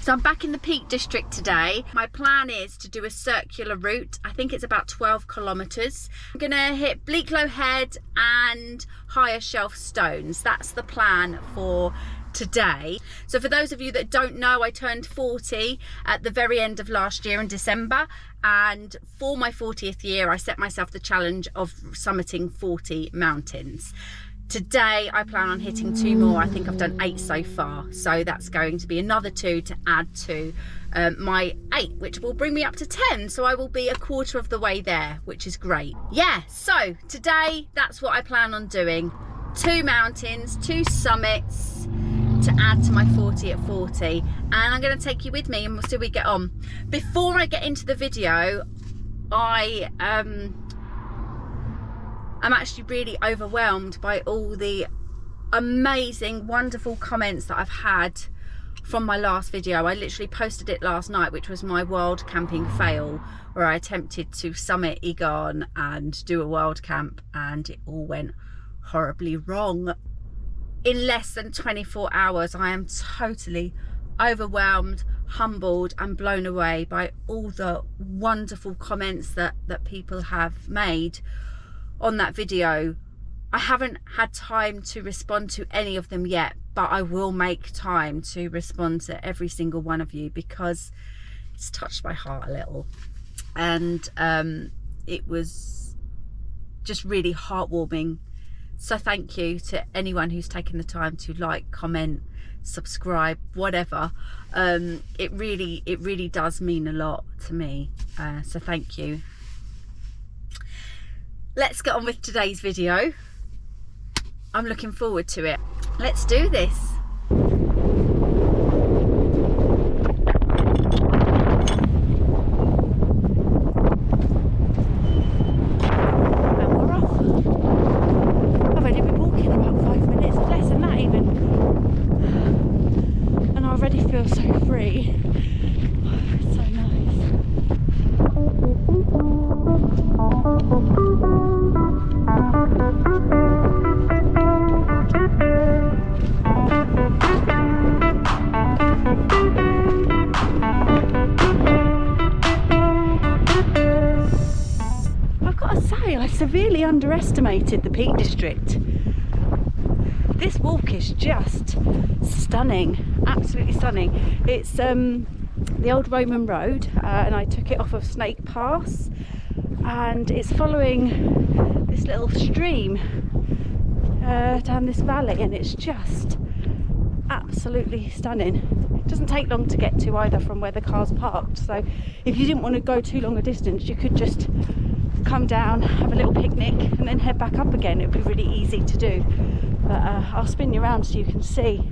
So I'm back in the Peak District today. My plan is to do a circular route. I think it's about 12 kilometres. I'm gonna hit Bleaklow Head and Higher Shelf Stones. That's the plan for today. So for those of you that don't know, I turned 40 at the very end of last year in December, and for my 40th year I set myself the challenge of summiting 40 mountains. Today I plan on hitting 2 more. I think I've done 8 so far, so that's going to be another 2 to add to my 8, which will bring me up to 10, so I will be a quarter of the way there, which is great. Yeah, so today that's what I plan on doing. 2 mountains, 2 summits to add to my 40 at 40, and I'm going to take you with me and we'll see how we get on. Before I get into the video, I'm actually really overwhelmed by all the amazing, wonderful comments that I've had from my last video. I literally posted it last night, which was my wild camping fail, where I attempted to summit Egon and do a wild camp, and it all went horribly wrong. In less than 24 hours, I am totally overwhelmed, humbled and blown away by all the wonderful comments that people have made on that video. I haven't had time to respond to any of them yet, but I will make time to respond to every single one of you because it's touched my heart a little, and it was just really heartwarming. So thank you to anyone who's taken the time to like, comment, subscribe, whatever. It really does mean a lot to me, so thank you. Let's get on with today's video. I'm looking forward to it. Let's do this. And we're off. I've only been walking about 5 minutes, less than that even. And I already feel so free. It's so nice. I've got to say, I severely underestimated the Peak District. This walk is just stunning, absolutely stunning. It's the old Roman road, and I took it off of Snake Pass, and it's following this little stream down this valley, and it's just absolutely stunning. It doesn't take long to get to either from where the car's parked, so if you didn't want to go too long a distance, you could just come down, have a little picnic and then head back up again. It would be really easy to do, but I'll spin you around so you can see.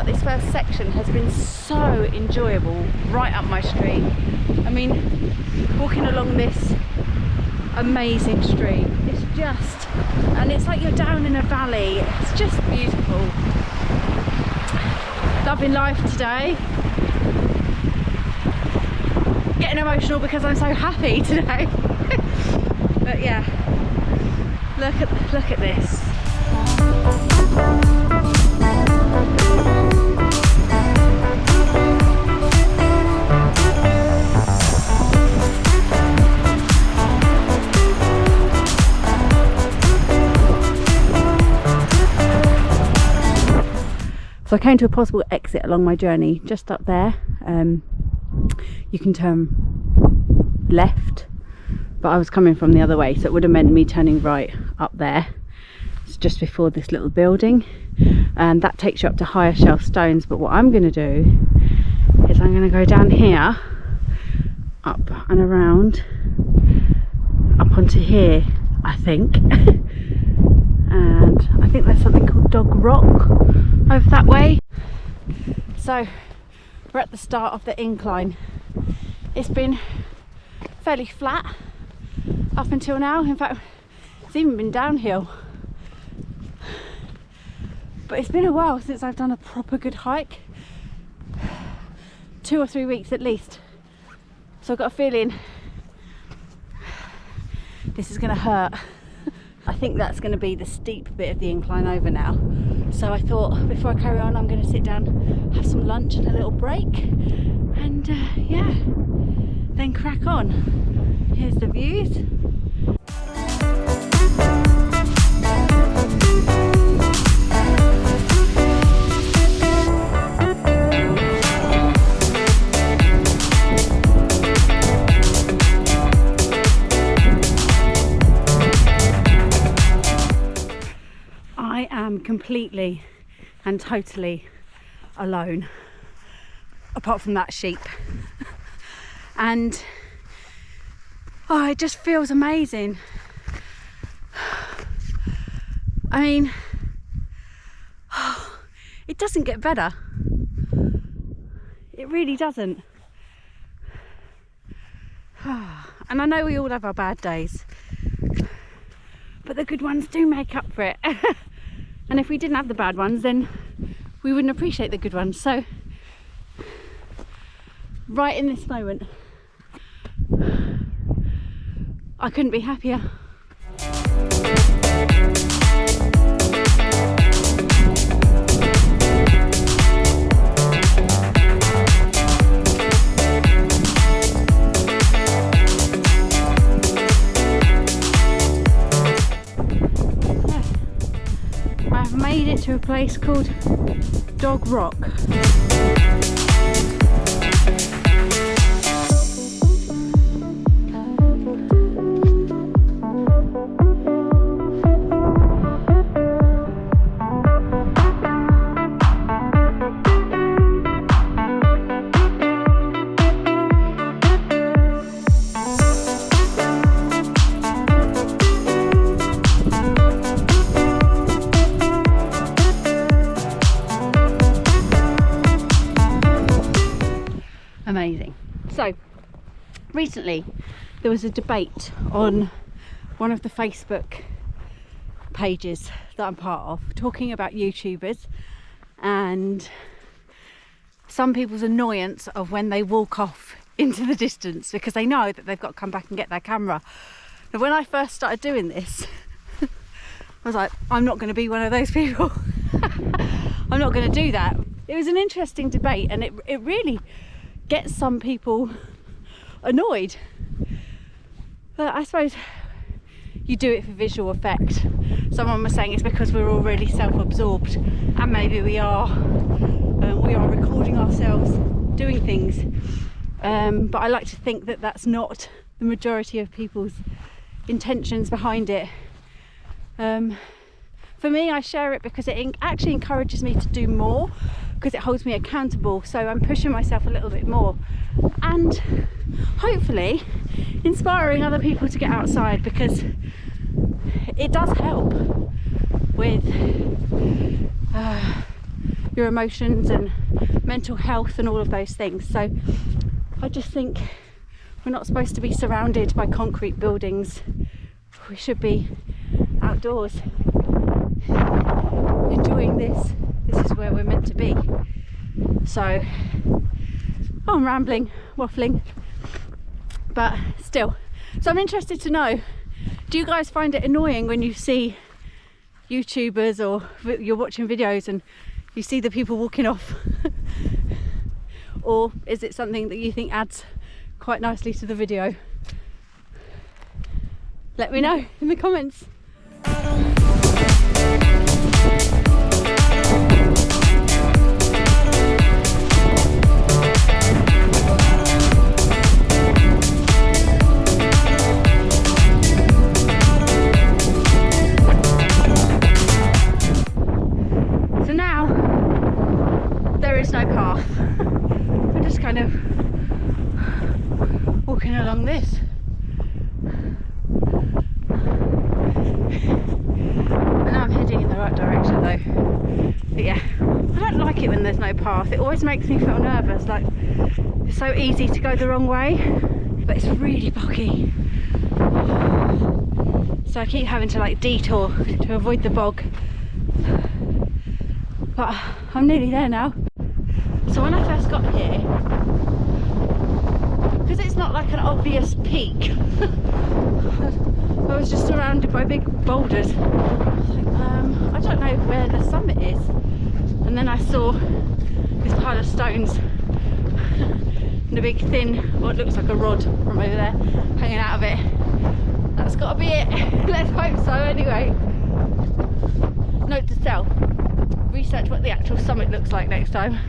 This first section has been so enjoyable, right up my street. I mean, walking along this amazing street, it's just, and it's like you're down in a valley. It's just beautiful. Loving life today. Getting emotional because I'm so happy today. But yeah, look at this. So I came to a possible exit along my journey just up there. You can turn left, but I was coming from the other way, so it would have meant me turning right up there. It's just before this little building, and that takes you up to Higher Shelf Stones. But what I'm going to do is I'm going to go down here, up and around, up onto here, I think. And I think there's something called Dog Rock over that way. So We're at the start of the incline. It's been fairly flat up until now. In fact, it's even been downhill. But it's been a while since I've done a proper good hike. 2 or 3 weeks at least. So I've got a feeling this is going to hurt. I think that's going to be the steep bit of the incline over now. So I thought before I carry on, I'm going to sit down, have some lunch and a little break, and yeah, then crack on. Here's the views. I am completely and totally alone, apart from that sheep. And oh, it just feels amazing. I mean, it doesn't get better. It really doesn't. And I know we all have our bad days, but the good ones do make up for it. And if we didn't have the bad ones, then we wouldn't appreciate the good ones. So right in this moment, I couldn't be happier. I've made it to a place called Dog Rock. Amazing. So recently there was a debate on one of the Facebook pages that I'm part of, talking about YouTubers and some people's annoyance of when they walk off into the distance because they know that they've got to come back and get their camera. And when I first started doing this, I was like, I'm not going to be one of those people. I'm not going to do that. It was an interesting debate, and it really gets some people annoyed. But I suppose you do it for visual effect. Someone was saying it's because we're all really self-absorbed, and maybe we are recording ourselves doing things, but I like to think that that's not the majority of people's intentions behind it. For me, I share it because it actually encourages me to do more, because it holds me accountable, so I'm pushing myself a little bit more and hopefully inspiring other people to get outside, because it does help with your emotions and mental health and all of those things. So I just think we're not supposed to be surrounded by concrete buildings. We should be outdoors enjoying this. This is where we're meant to be. So I'm rambling, waffling, but still. So I'm interested to know, do you guys find it annoying when you see YouTubers or you're watching videos and you see the people walking off? Or is it something that you think adds quite nicely to the video? Let me know in the comments. So now there is no path. We're just kind of walking along this. And I'm heading in the right direction though. But yeah, I don't like it when there's no path. It always makes me feel nervous, like it's so easy to go the wrong way, but it's really boggy. So I keep having to like detour to avoid the bog. But I'm nearly there now. So when I first got here, because it's not like an obvious peak, I was just surrounded by big boulders. I don't know where the summit is. And then I saw this pile of stones and a big thin, what looks like a rod from over there, hanging out of it. That's got to be it. Let's hope so anyway. Note to self, research what the actual summit looks like next time.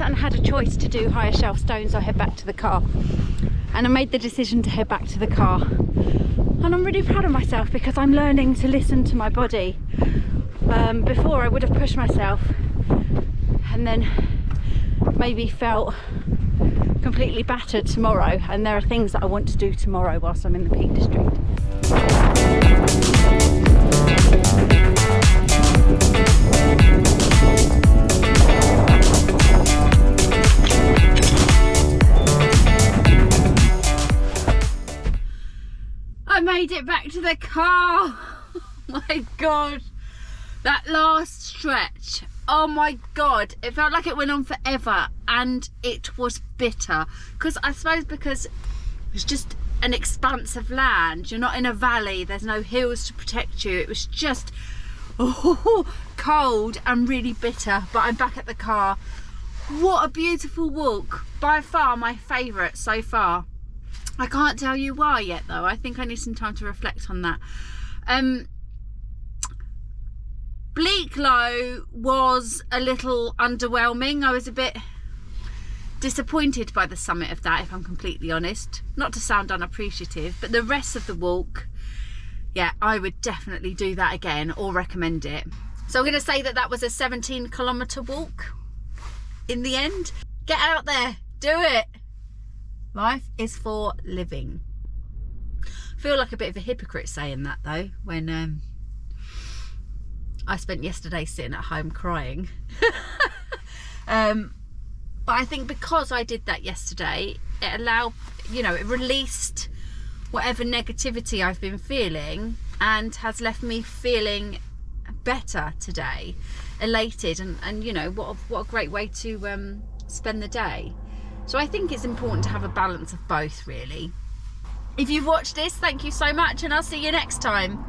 And had a choice to do higher shelf stones or head back to the car, and I made the decision to head back to the car, and I'm really proud of myself because I'm learning to listen to my body. Before I would have pushed myself and then maybe felt completely battered tomorrow, and there are things that I want to do tomorrow whilst I'm in the Peak District. Made it back to the car. Oh my god, that last stretch, oh my god, it felt like it went on forever, and it was bitter because I suppose because it was just an expanse of land. You're not in a valley, there's no hills to protect you. It was just cold and really bitter. But I'm back at the car. What a beautiful walk, by far my favourite so far. I can't tell you why yet though. I think I need some time to reflect on that. Bleaklow was a little underwhelming. I was a bit disappointed by the summit of that, if I'm completely honest. Not to sound unappreciative, but the rest of the walk, yeah, I would definitely do that again or recommend it. So I'm going to say that that was a 17-kilometre walk in the end. Get out there, do it. Life is for living. I feel like a bit of a hypocrite saying that though, when I spent yesterday sitting at home crying. But I think because I did that yesterday, it allowed, you know, it released whatever negativity I've been feeling and has left me feeling better today, elated, and you know, what a great way to spend the day. So I think it's important to have a balance of both, really. If you've watched this, thank you so much, and I'll see you next time.